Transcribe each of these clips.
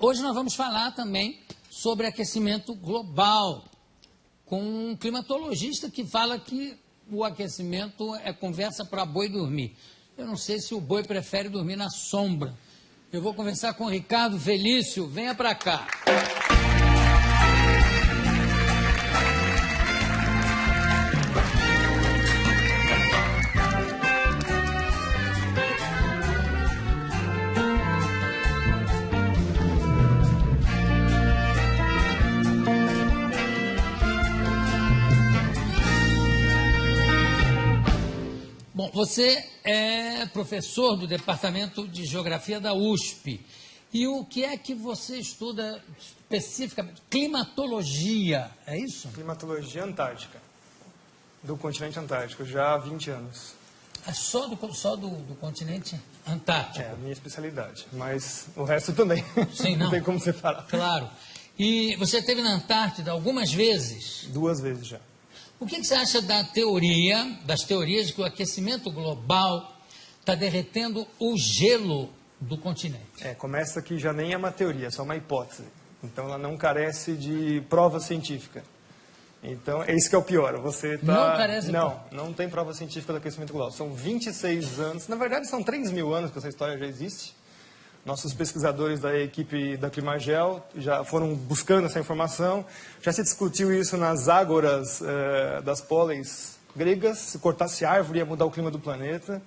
Hoje nós vamos falar também sobre aquecimento global, com um climatologista que fala que o aquecimento é conversa para boi dormir. Eu não sei se o boi prefere dormir na sombra. Eu vou conversar com o Ricardo Felício. Venha para cá. Bom, você é professor do Departamento de Geografia da USP. E o que é que você estuda especificamente? Climatologia, é isso? Climatologia antártica, do continente antártico, já há 20 anos. É só do continente antártico? É a minha especialidade, mas o resto também. Sim, não tem como separar. Claro. E você esteve na Antártida algumas vezes? 2 vezes já. O que você acha das teorias de que o aquecimento global está derretendo o gelo do continente? Começa que já nem é uma teoria, é só uma hipótese. Então ela não carece de prova científica. Então, é isso que é o pior. Você tá... Não carece de prova? Não tem prova científica do aquecimento global. São 26 anos, na verdade são 3.000 anos que essa história já existe. Nossos pesquisadores da equipe da Climagel já foram buscando essa informação. Já se discutiu isso nas ágoras das póleis gregas. Se cortasse árvore ia mudar o clima do planeta.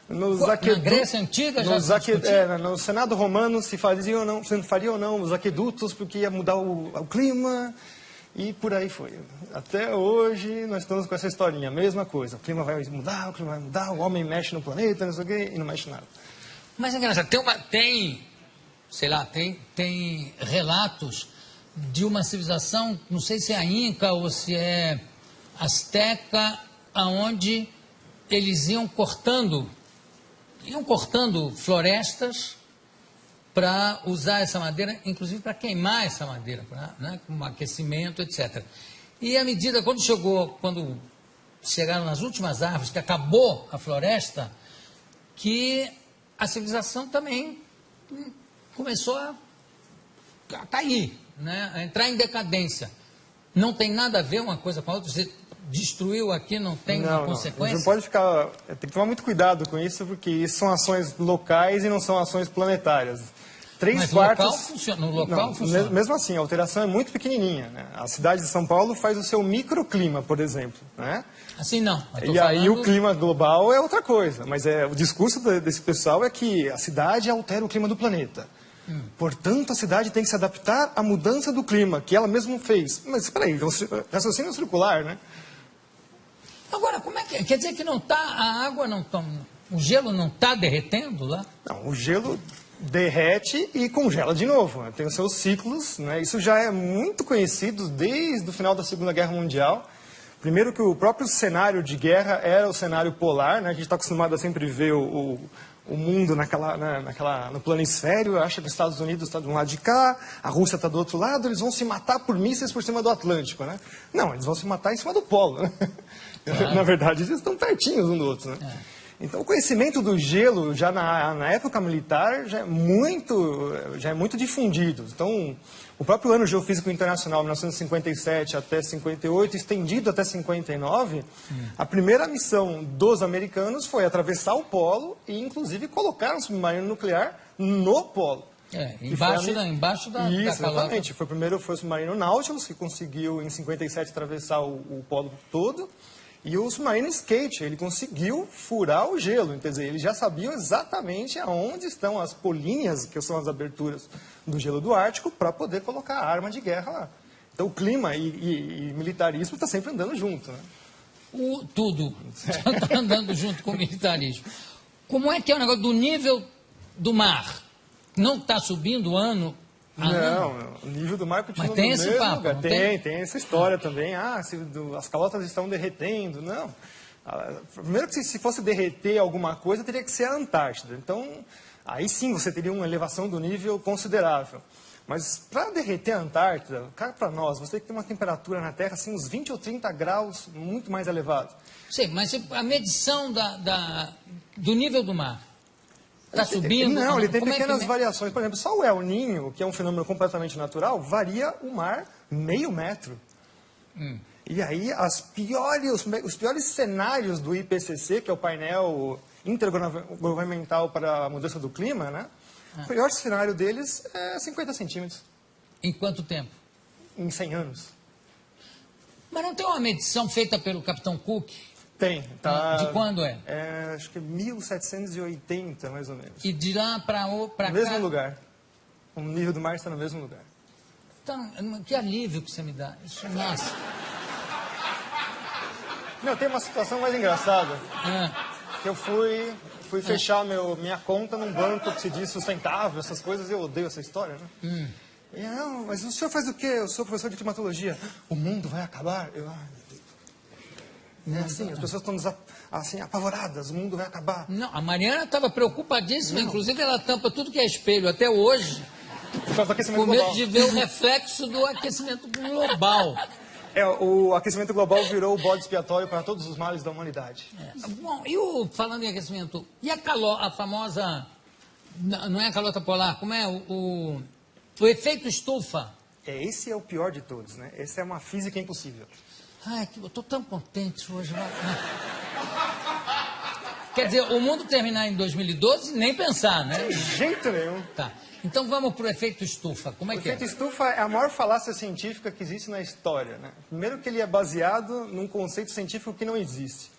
Na Grécia Antiga já se discutiu? No Senado Romano se faria ou não os aquedutos porque ia mudar o clima. E por aí foi. Até hoje nós estamos com essa historinha, a mesma coisa. O clima vai mudar, o homem mexe no planeta, não sei o quê, e não mexe nada. Mas é engraçado, tem relatos de uma civilização, não sei se é a Inca ou se é Azteca, aonde eles iam cortando florestas para usar essa madeira, inclusive para queimar essa madeira, com aquecimento, etc. E à medida, quando chegaram nas últimas árvores, que acabou a floresta, que a civilização também começou a cair, a entrar em decadência. Não tem nada a ver uma coisa com a outra. Você destruiu aqui, não tem uma consequência? Não pode ficar... Tem que tomar muito cuidado com isso, porque isso são ações locais e não são ações planetárias. Mas no local funciona. Mesmo assim, a alteração é muito pequenininha. A cidade de São Paulo faz o seu microclima, por exemplo. Assim não. E aí o clima global é outra coisa. Mas o discurso desse pessoal é que a cidade altera o clima do planeta. Portanto, a cidade tem que se adaptar à mudança do clima, que ela mesma fez. Mas espera aí, raciocínio circular, né? Agora, como é que é? Quer dizer que o gelo não está derretendo lá? Não, o gelo derrete e congela de novo. Tem os seus ciclos, Isso já é muito conhecido desde o final da Segunda Guerra Mundial. Primeiro que o próprio cenário de guerra era o cenário polar, A gente está acostumado a sempre ver o mundo no planisfério, acha que os Estados Unidos está de um lado de cá, a Rússia está do outro lado, eles vão se matar por mísseis por cima do Atlântico, Não, eles vão se matar em cima do polo, Claro. Na verdade, eles estão pertinhos um do outro, Então, o conhecimento do gelo, já na época militar, já é muito difundido. Então, o próprio Ano Geofísico Internacional, 1957 até 58, estendido até 59, a primeira missão dos americanos foi atravessar o polo e, inclusive, colocar um submarino nuclear no polo. Embaixo da Isso, calota. exatamente. Foi o submarino Nautilus, que conseguiu, em 57, atravessar o polo todo. E o submarino Skate, ele conseguiu furar o gelo, quer dizer, eles já sabiam exatamente aonde estão as políneas, que são as aberturas do gelo do Ártico, para poder colocar a arma de guerra lá. Então o clima e militarismo está sempre andando junto, Tudo está andando junto com o militarismo. Como é que é o negócio do nível do mar? Não está subindo ano? Não, o nível do mar continua no mesmo lugar. Tem essa história também. As calotas estão derretendo. Não. Primeiro que se fosse derreter alguma coisa, teria que ser a Antártida. Então, aí sim você teria uma elevação do nível considerável. Mas para derreter a Antártida, cá para nós, você tem que ter uma temperatura na Terra, assim, uns 20 ou 30 graus, muito mais elevado. Sim, mas a medição do nível do mar Está subindo? Não, ele tem Como é que pequenas me- variações. Por exemplo, só o El Niño, que é um fenômeno completamente natural, varia o mar meio metro. E aí, os piores cenários do IPCC, que é o painel intergovernamental para a mudança do clima, né? O pior cenário deles é 50 centímetros Em quanto tempo? em 100 anos. Mas não tem uma medição feita pelo Capitão Cook? Tem, tá? De quando é? Acho que 1780, mais ou menos. E de lá para No cá... mesmo lugar. O nível do mar está no mesmo lugar. Então, que alívio que você me dá. Isso, nossa. Não, tem uma situação mais engraçada. Ah, Que eu fui fechar minha conta num banco que se diz sustentável, essas coisas, eu odeio essa história, né? E, não, mas o senhor faz o quê? Eu sou professor de climatologia. O mundo vai acabar? Eu, ai, meu Deus. É assim, as pessoas estão assim, apavoradas, o mundo vai acabar. não, a Mariana estava preocupadíssima, inclusive ela tampa tudo que é espelho até hoje, Por causa do aquecimento com medo global. de ver o reflexo do aquecimento global. O aquecimento global virou o bode expiatório para todos os males da humanidade. Bom, falando em aquecimento, e a famosa, não é a calota polar, como é o efeito estufa? Esse é o pior de todos, né? Essa é uma física impossível. Ai, eu estou tão contente hoje. Quer dizer, o mundo terminar em 2012, nem pensar, né? De jeito nenhum. Tá. Então vamos para o efeito estufa. Como é O que é? efeito estufa é a maior falácia científica que existe na história, né? Primeiro que ele é baseado num conceito científico que não existe.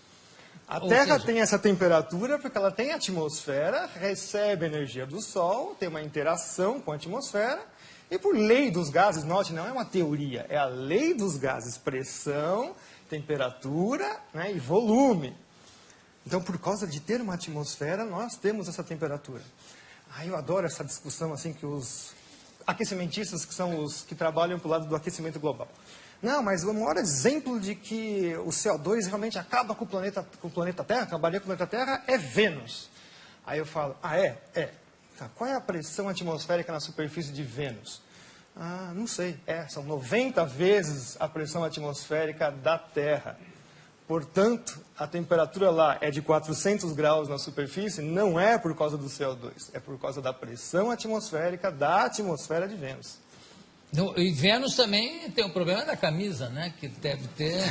A Ou Terra seja- tem essa temperatura porque ela tem atmosfera, recebe energia do Sol, tem uma interação com a atmosfera, e por lei dos gases, note, não é uma teoria, é a lei dos gases, pressão, temperatura, né, e volume. Então, por causa de ter uma atmosfera, nós temos essa temperatura. Eu adoro essa discussão assim que os aquecimentistas, que são os que trabalham para o lado do aquecimento global. Não, mas o maior exemplo de que o CO2 realmente acaba com o planeta Terra, acabaria com o planeta Terra, é Vênus. Aí eu falo, é? É. Tá, qual é a pressão atmosférica na superfície de Vênus? Não sei. São 90 vezes a pressão atmosférica da Terra. Portanto, a temperatura lá é de 400 graus na superfície, não é por causa do CO2, é por causa da pressão atmosférica da atmosfera de Vênus. E Vênus também tem o problema da camisa, né? Que deve ter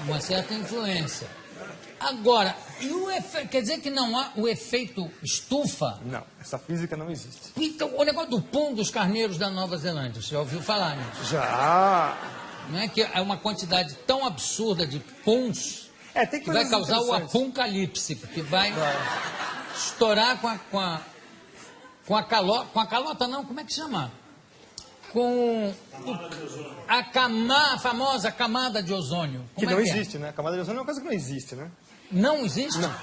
uma certa influência. Agora, quer dizer que não há o efeito estufa? Não, essa física não existe. Então, o negócio do pum dos carneiros da Nova Zelândia, você já ouviu falar nisso? Já! Não é que é uma quantidade tão absurda de puns Tem que vai coisas causar o interessantes. apocalipse, porque vai estourar com a calota não, como é que chama? Com a famosa camada de ozônio. Que Como não é que existe, né? A camada de ozônio é uma coisa que não existe, né? Não existe? Não.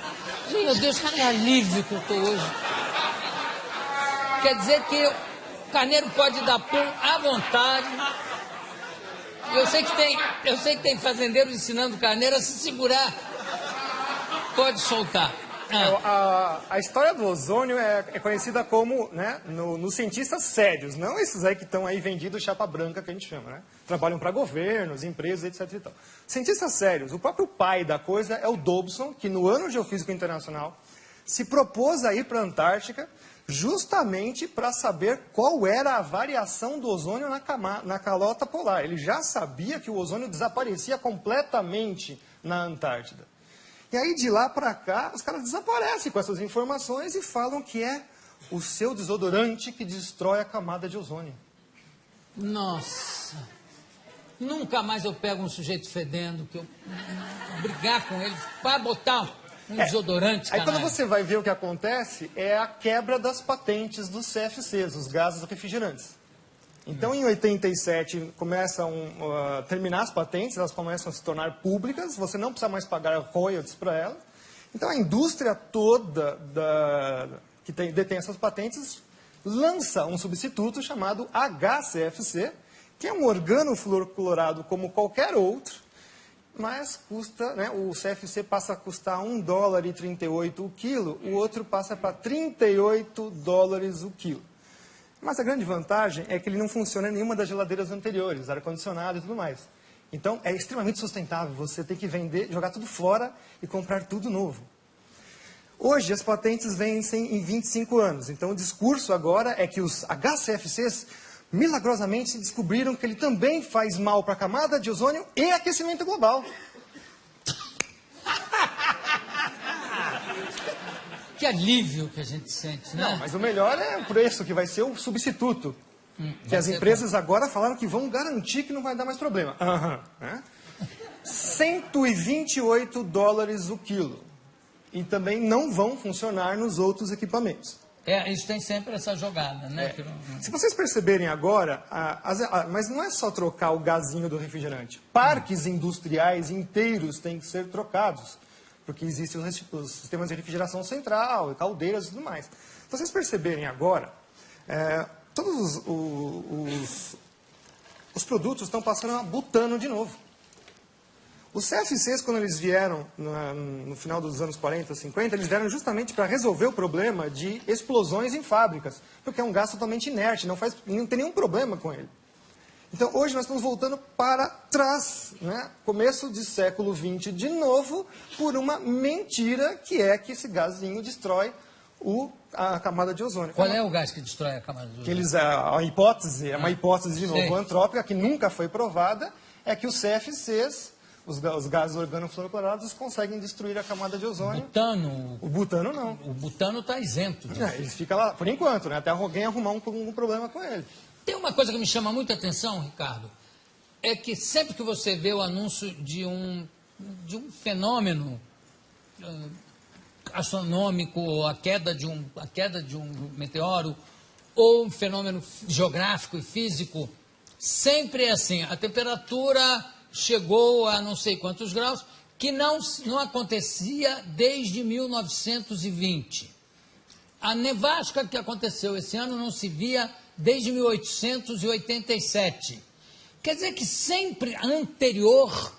Meu Deus, que alívio que eu estou hoje. Quer dizer que o carneiro pode dar pum à vontade. Eu sei que tem fazendeiros ensinando o carneiro a se segurar. Pode soltar. A história do ozônio é conhecida como, né, nos cientistas sérios, não esses aí que estão aí vendidos chapa branca, que a gente chama, né? Trabalham para governos, empresas, etc. E tal. Cientistas sérios, o próprio pai da coisa é o Dobson, que no Ano Geofísico Internacional se propôs a ir para a Antártica justamente para saber qual era a variação do ozônio na calota polar. Ele já sabia que o ozônio desaparecia completamente na Antártida. E aí, de lá para cá, os caras desaparecem com essas informações e falam que é o seu desodorante que destrói a camada de ozônio. Nossa. Nunca mais eu pego um sujeito fedendo, que eu brigar com ele, vai botar um desodorante, Aí, quando canalha. você vai ver o que acontece, é a quebra das patentes dos CFCs, os gases refrigerantes. Então, em 87, começam a terminar as patentes, elas começam a se tornar públicas, você não precisa mais pagar royalties para elas. Então, a indústria toda que detém essas patentes lança um substituto chamado HCFC, que é um organofluorclorado como qualquer outro, mas custa, né, o CFC passa a custar $1,38 o quilo, o outro passa para $38 o quilo. Mas a grande vantagem é que ele não funciona em nenhuma das geladeiras anteriores, ar-condicionado e tudo mais. Então, é extremamente sustentável. Você tem que vender, jogar tudo fora e comprar tudo novo. Hoje, as patentes vencem em 25 anos. Então, o discurso agora é que os HCFCs, milagrosamente, descobriram que ele também faz mal para a camada de ozônio e aquecimento global. Que alívio que a gente sente, né? Não, mas o melhor é o preço, que vai ser o substituto. Que as empresas agora falaram que vão garantir que não vai dar mais problema. Né? $128 o quilo. E também não vão funcionar nos outros equipamentos. Isso tem sempre essa jogada, né? Se vocês perceberem agora, mas não é só trocar o gazinho do refrigerante. Parques industriais inteiros têm que ser trocados, porque existem os sistemas de refrigeração central, caldeiras e tudo mais. Se vocês perceberem agora, todos os produtos estão passando a butano de novo. Os CFCs, quando eles vieram no final dos anos 40, 50, eles vieram justamente para resolver o problema de explosões em fábricas, porque é um gás totalmente inerte, não tem nenhum problema com ele. Então, hoje nós estamos voltando para trás, né? Começo de século XX de novo, por uma mentira que é que esse gazinho destrói a camada de ozônio. Qual é o gás que destrói a camada de ozônio? A hipótese, é uma hipótese de novo antrópica, que nunca foi provada, é que os CFCs, os gases organofluorocorados, conseguem destruir a camada de ozônio. O butano não. O butano está isento disso. Ele fica lá, por enquanto, né? Até alguém arrumar um problema com ele. Tem uma coisa que me chama muita atenção, Ricardo, é que sempre que você vê o anúncio de um fenômeno astronômico, a queda de um meteoro, ou um fenômeno geográfico e físico, sempre é assim, a temperatura chegou a não sei quantos graus, que não acontecia desde 1920. A nevasca que aconteceu esse ano não se via desde 1887. Quer dizer que sempre anteriormente,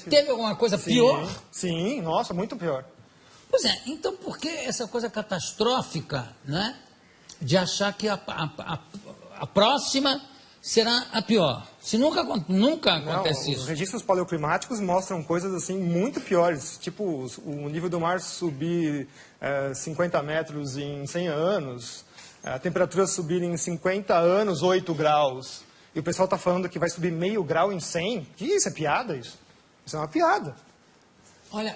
teve alguma coisa pior? Sim, nossa, muito pior. Pois é, então por que essa coisa catastrófica, né, de achar que a próxima será a pior? Se nunca acontece isso. Os registros paleoclimáticos mostram coisas assim muito piores, tipo o nível do mar subir 50 metros em 100 anos, a temperatura subir em 50 anos 8 graus, e o pessoal está falando que vai subir meio grau em 100. Que isso? É piada isso? Isso é uma piada. Olha,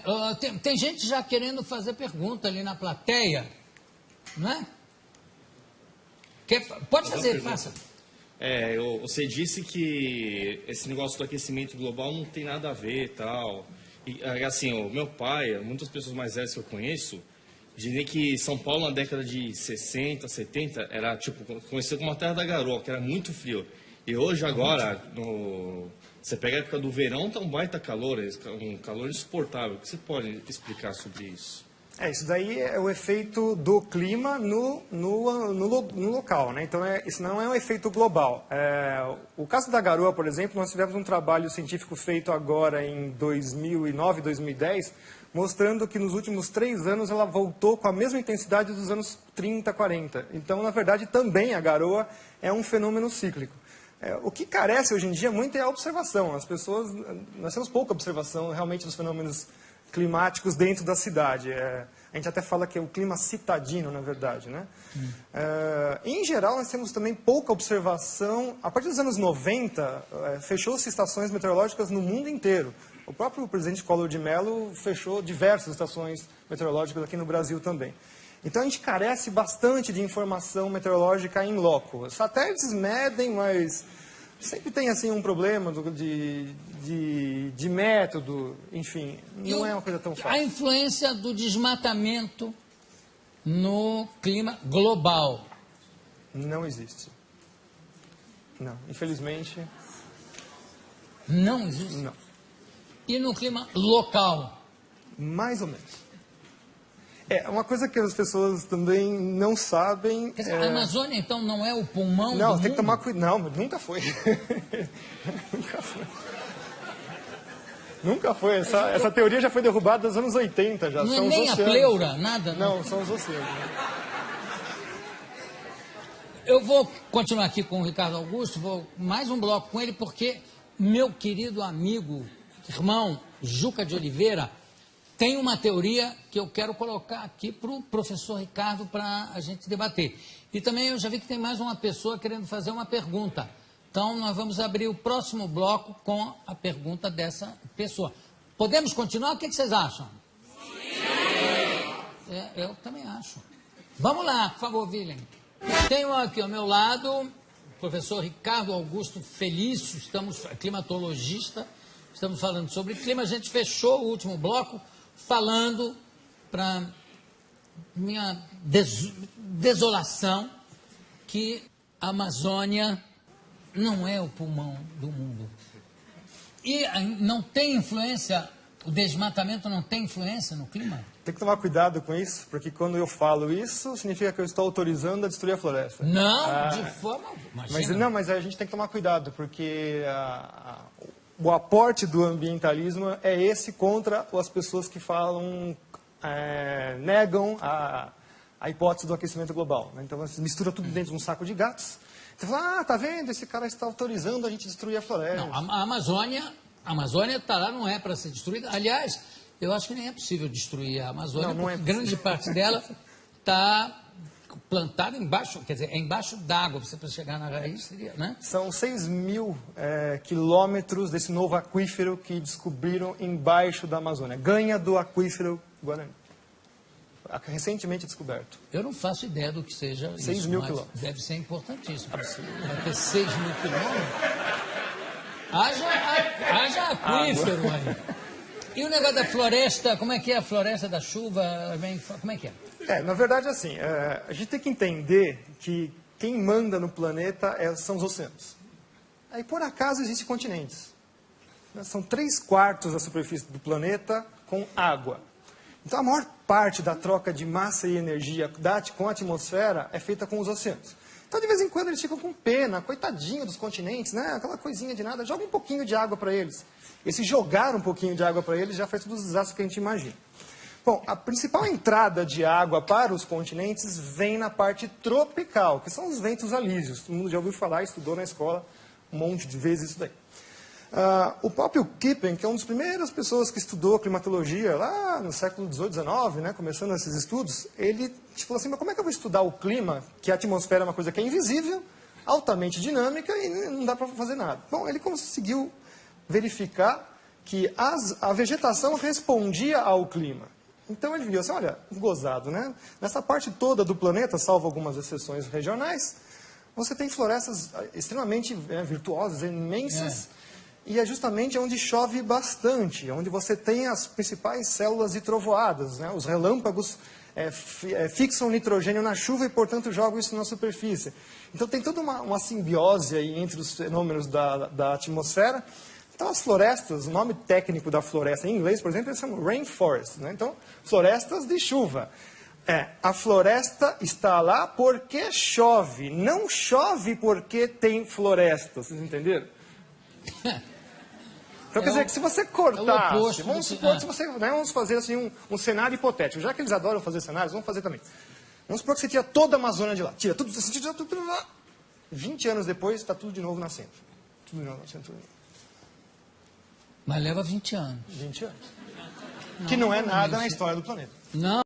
tem gente já querendo fazer pergunta ali na plateia, não é? Pode fazer, faça. Você disse que esse negócio do aquecimento global não tem nada a ver e tal. E, assim, o meu pai, muitas pessoas mais velhas que eu conheço, dizem que São Paulo na década de 60, 70, era tipo, conhecido como a terra da garoa, que era muito frio. E hoje, agora, você pega a época do verão, tá um baita calor, um calor insuportável. O que você pode explicar sobre isso? Isso daí é o efeito do clima no local, né? Então, isso não é um efeito global. O caso da garoa, por exemplo, nós tivemos um trabalho científico feito agora em 2009, 2010, mostrando que nos últimos 3 anos ela voltou com a mesma intensidade dos anos 30, 40. Então, na verdade, também a garoa é um fenômeno cíclico. O que carece hoje em dia muito é a observação. Nós temos pouca observação realmente dos fenômenos climáticos dentro da cidade. A gente até fala que é o clima citadino, na verdade, né? Em geral, nós temos também pouca observação. A partir dos anos 90, fechou-se estações meteorológicas no mundo inteiro. O próprio presidente Collor de Mello fechou diversas estações meteorológicas aqui no Brasil também. Então, a gente carece bastante de informação meteorológica em loco. Os satélites medem, mas sempre tem assim um problema de método, enfim, não é uma coisa tão fácil. A influência do desmatamento no clima global? Não existe. Não, infelizmente. Não existe? Não. E no clima local? Mais ou menos. Uma coisa que as pessoas também não sabem... Quer dizer, a Amazônia, então, não é o pulmão Não, do tem mundo? que tomar cuidado. Não, nunca foi. Nunca foi. Nunca foi. Essa teoria já foi derrubada nos anos 80. Já. Não são é nem os a pleura, nada? Não, são os oceanos. Eu vou continuar aqui com o Ricardo Augusto, vou mais um bloco com ele, porque meu querido amigo, irmão, Juca de Oliveira, tem uma teoria que eu quero colocar aqui para o professor Ricardo para a gente debater. E também eu já vi que tem mais uma pessoa querendo fazer uma pergunta. Então, nós vamos abrir o próximo bloco com a pergunta dessa pessoa. Podemos continuar? O que vocês acham? Sim! Eu também acho. Vamos lá, por favor, Willem. Tenho aqui ao meu lado o professor Ricardo Augusto Felício, climatologista, estamos falando sobre clima. A gente fechou o último bloco falando para minha desolação que a Amazônia não é o pulmão do mundo. E não tem influência, o desmatamento não tem influência no clima? Tem que tomar cuidado com isso, porque quando eu falo isso, significa que eu estou autorizando a destruir a floresta. Não, de forma... Mas a gente tem que tomar cuidado, porque o aporte do ambientalismo é esse contra as pessoas que falam, negam a hipótese do aquecimento global. Né? Então, você mistura tudo dentro de um saco de gatos. Você fala, tá vendo? Esse cara está autorizando a gente destruir a floresta. Não, a Amazônia está lá, não é para ser destruída. Aliás, eu acho que nem é possível destruir a Amazônia, porque grande parte dela está plantada embaixo, quer dizer, é embaixo d'água, você para chegar na raiz seria, né? São 6.000 quilômetros desse novo aquífero que descobriram embaixo da Amazônia. Ganha do aquífero Guarani. Recentemente descoberto. Eu não faço ideia do que seja 6.000 quilômetros. Deve ser importantíssimo. Vai ter 6.000 quilômetros? Haja aquífero aí. E o negócio da floresta, como é que é a floresta da chuva? Como é que é? Na verdade, assim, a gente tem que entender que quem manda no planeta são os oceanos. Aí, por acaso, existem continentes. São 3/4 da superfície do planeta com água. Então, a maior parte da troca de massa e energia com a atmosfera é feita com os oceanos. Então, de vez em quando, eles ficam com pena, coitadinho dos continentes, né? Aquela coisinha de nada, joga um pouquinho de água para eles. E se jogar um pouquinho de água para eles, já faz todos os desastres que a gente imagina. Bom, a principal entrada de água para os continentes vem na parte tropical, que são os ventos alísios. Todo mundo já ouviu falar, estudou na escola um monte de vezes isso daí. O próprio Kippen, que é uma das primeiras pessoas que estudou climatologia lá no século XVIII, XIX, né, começando esses estudos, ele falou assim, mas como é que eu vou estudar o clima, que a atmosfera é uma coisa que é invisível, altamente dinâmica e não dá para fazer nada? Bom, ele conseguiu verificar que a vegetação respondia ao clima. Então ele viu assim, olha, gozado, né? Nessa parte toda do planeta, salvo algumas exceções regionais, você tem florestas extremamente virtuosas, imensas, e é justamente onde chove bastante, onde você tem as principais células de trovoadas, né? Os relâmpagos fixam nitrogênio na chuva e, portanto, jogam isso na superfície. Então tem toda uma simbiose aí entre os fenômenos da atmosfera. Então as florestas, o nome técnico da floresta em inglês, por exemplo, eles chamam rainforest, né? Então, florestas de chuva. A floresta está lá porque chove, não chove porque tem floresta, vocês entenderam? Então, quer dizer que se você cortasse, vamos supor, vamos fazer assim um cenário hipotético, já que eles adoram fazer cenários, vamos fazer também. Vamos supor que você tira toda a Amazônia de lá, tira tudo lá, 20 anos depois está tudo de novo nascendo. Tudo de novo nascendo. Mas leva 20 anos. 20 anos. Que não é nada na história do planeta. Não.